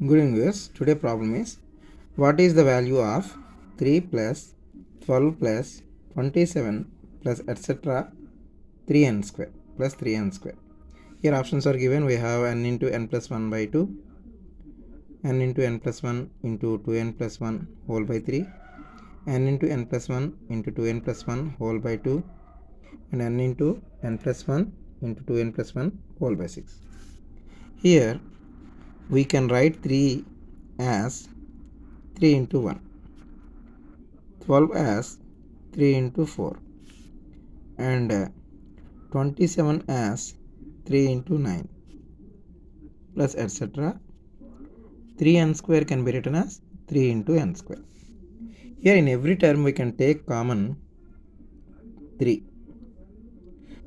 Good evening viewers. Today problem is what is the value of 3 plus 12 plus 27 plus etc 3n square plus 3n square. Here options are given. We have n into n plus 1 by 2, n into n plus 1 into 2n plus 1 whole by 3, n into n plus 1 into 2n plus 1 whole by 2, and n into n plus 1 into 2n plus 1 whole by 6. Here we can write 3 as 3 into 1, 12 as 3 into 4, and 27 as 3 into 9 plus etc. 3n square can be written as 3 into n square. Here in every term we can take common 3.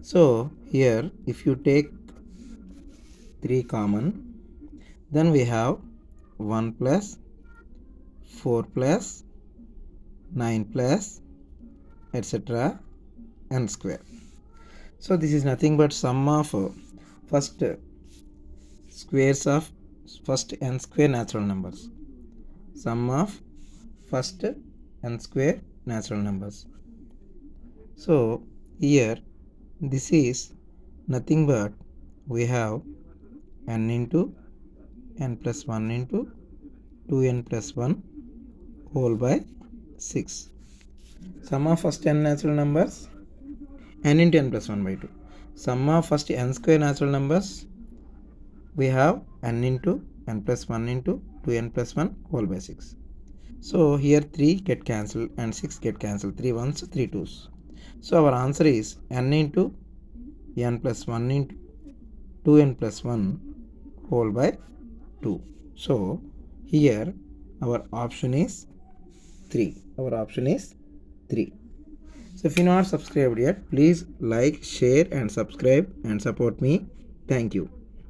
So here if you take 3 common, then we have 1 plus 4 plus 9 plus etc. n square. So this is nothing but sum of first squares of first n square natural numbers. Sum of first n square natural numbers. So here this is nothing but we have n into n plus 1 into 2n plus 1 whole by 6. Sum of first n natural numbers, n into n plus 1 by 2. Sum of first n square natural numbers, we have n into n plus 1 into 2n plus 1 whole by 6. So here 3 get cancelled and 6 get cancelled. 3 ones, 3 twos. So our answer is n into n plus 1 into 2n plus 1 whole by 2. So here our option is 3. Our option is 3. So if you not subscribed yet, please like, share and subscribe and support me. Thank you.